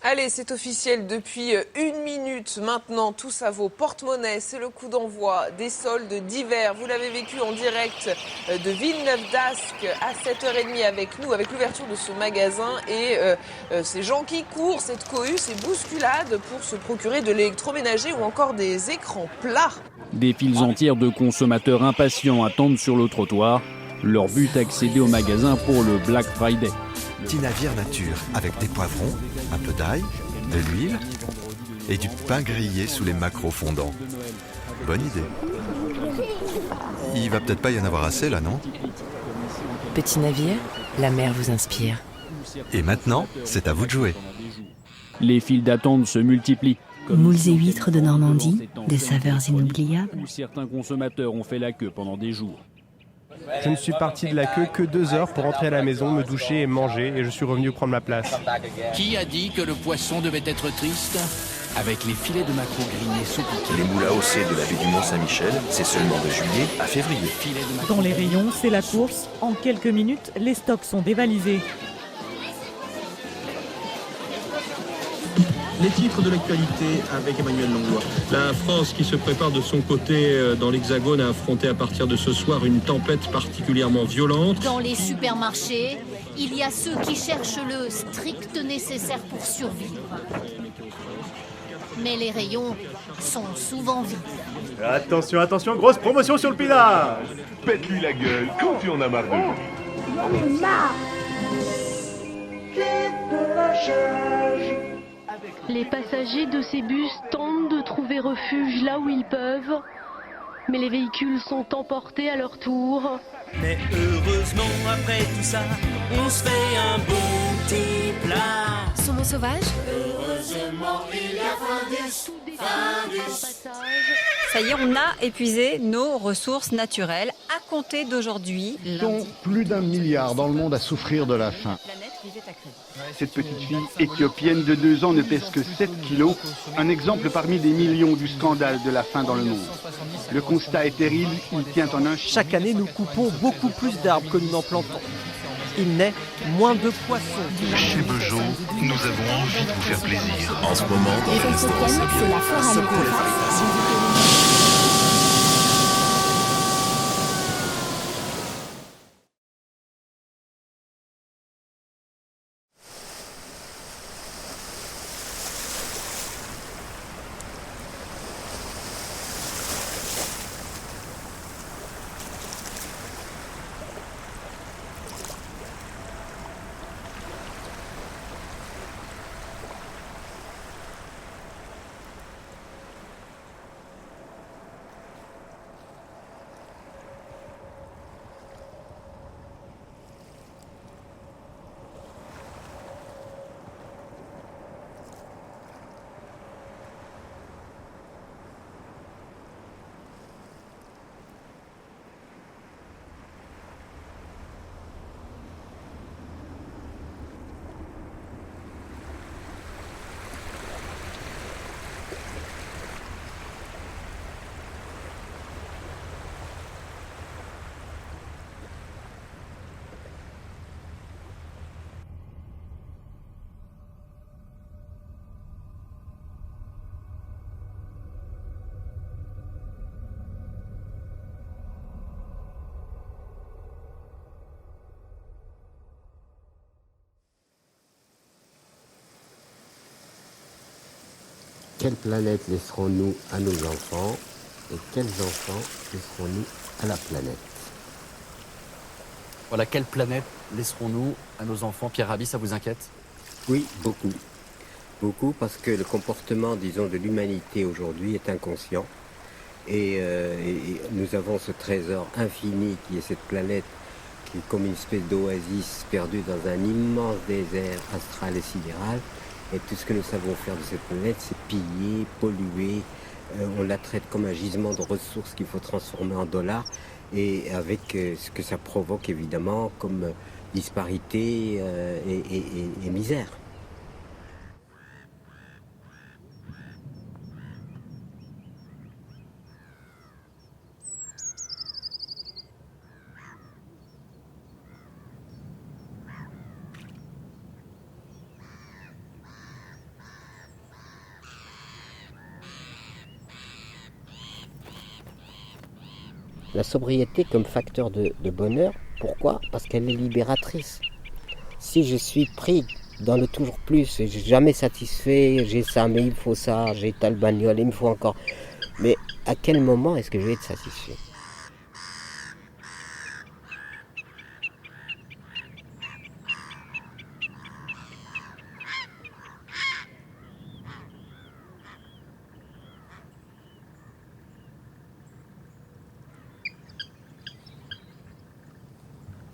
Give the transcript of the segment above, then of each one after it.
Allez, c'est officiel depuis 1 minute maintenant, tout ça vaut porte-monnaie, c'est le coup d'envoi des soldes d'hiver. Vous l'avez vécu en direct de Villeneuve-d'Ascq à 7h30 avec nous, avec l'ouverture de ce magasin et ces gens qui courent, cette cohue, ces bousculades pour se procurer de l'électroménager ou encore des écrans plats. Des files entières de consommateurs impatients attendent sur le trottoir. Leur but, accéder au magasin pour le Black Friday. Petit navire nature avec des poivrons, un peu d'ail, de l'huile et du pain grillé sous les maquereaux fondants. Bonne idée. Il va peut-être pas y en avoir assez là, non? Petit navire, la mer vous inspire. Et maintenant, c'est à vous de jouer. Les files d'attente se multiplient. Moules et huîtres de Normandie, des saveurs inoubliables. Certains consommateurs ont fait la queue pendant des jours. Je ne suis parti de la queue que 2 heures pour rentrer à la maison, me doucher et manger, et je suis revenu prendre ma place. Qui a dit que le poisson devait être triste? Avec les filets de maquereau grillés saupoudrés. Les moules AOC de la baie du Mont-Saint-Michel, c'est seulement de juillet à février. Dans les rayons, c'est la course. En quelques minutes, les stocks sont dévalisés. Les titres de l'actualité avec Emmanuel Langlois. La France qui se prépare de son côté dans l'Hexagone à affronter à partir de ce soir une tempête particulièrement violente. Dans les supermarchés, il y a ceux qui cherchent le strict nécessaire pour survivre. Mais les rayons sont souvent vides. Attention, attention, grosse promotion sur le pinard. Pète-lui la gueule quand tu en as marre de lui. Les passagers de ces bus tentent de trouver refuge là où ils peuvent, mais les véhicules sont emportés à leur tour. Mais heureusement, après tout ça, on se fait un bon petit plat. Saumon sauvage. Heureusement, il y a Findus. Ça y est, on a épuisé nos ressources naturelles à compter d'aujourd'hui. Sont plus d'1 milliard dans le monde à souffrir de la faim. Cette petite fille éthiopienne de 2 ans ne pèse que 7 kilos, un exemple parmi des millions du scandale de la faim dans le monde. Le constat est terrible, il tient en un... Chaque année, nous coupons beaucoup plus d'arbres que nous n'en plantons. Il naît moins de poissons. Chez Bejo, nous avons envie de vous faire plaisir. En ce moment, dans l'instant, C'est la forêt. Quelle planète laisserons-nous à nos enfants et quels enfants laisserons-nous à la planète? Voilà, quelle planète laisserons-nous à nos enfants? Pierre Rabhi, ça vous inquiète? Oui, beaucoup. Beaucoup parce que le comportement, disons, de l'humanité aujourd'hui est inconscient. Et nous avons ce trésor infini qui est cette planète qui est comme une espèce d'oasis perdue dans un immense désert astral et sidéral. Et tout ce que nous savons faire de cette planète, c'est piller, polluer. On la traite comme un gisement de ressources qu'il faut transformer en dollars. Et avec ce que ça provoque évidemment comme disparité et misère. la sobriété comme facteur de bonheur. Pourquoi ? Parce qu'elle est libératrice. Si je suis pris dans le toujours plus, et jamais satisfait, j'ai ça, mais il faut ça, j'ai telle bagnole, il me faut encore. Mais à quel moment est-ce que je vais être satisfait ?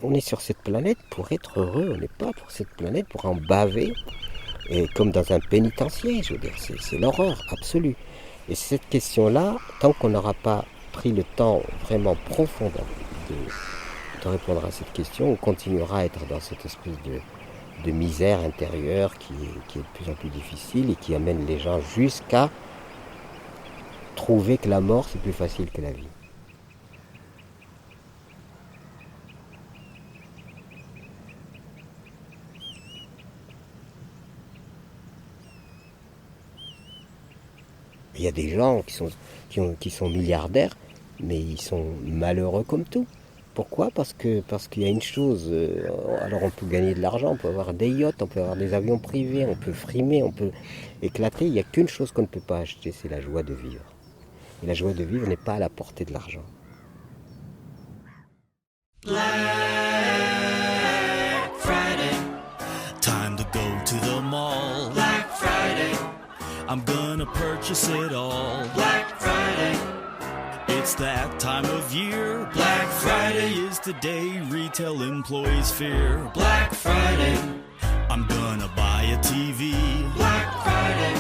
On est sur cette planète pour être heureux, on n'est pas pour cette planète pour en baver, et comme dans un pénitencier, je veux dire, c'est l'horreur absolue. Et cette question-là, tant qu'on n'aura pas pris le temps vraiment profond de répondre à cette question, on continuera à être dans cette espèce de misère intérieure qui est de plus en plus difficile et qui amène les gens jusqu'à trouver que la mort c'est plus facile que la vie. Il y a des gens qui sont milliardaires, mais ils sont malheureux comme tout. Pourquoi ? Parce qu'il y a une chose, alors on peut gagner de l'argent, on peut avoir des yachts, on peut avoir des avions privés, on peut frimer, on peut éclater. Il n'y a qu'une chose qu'on ne peut pas acheter, c'est la joie de vivre. Et la joie de vivre n'est pas à la portée de l'argent. Black Friday, time to go to the mall. Black Friday, I'm gonna purchase it all. Black Friday, it's that time of year. Black Friday is the day retail employees fear. Black Friday, I'm gonna buy a TV. Black Friday,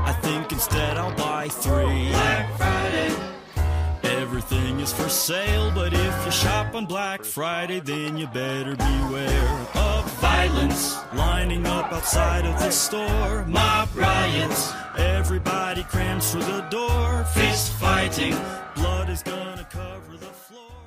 I think instead I'll buy 3. Black Friday, everything is for sale, but if you shop on Black Friday, then you better beware of violence lining up outside of the store. Mob riots, everybody crams through the door. Fist fighting, blood is gonna cover the floor.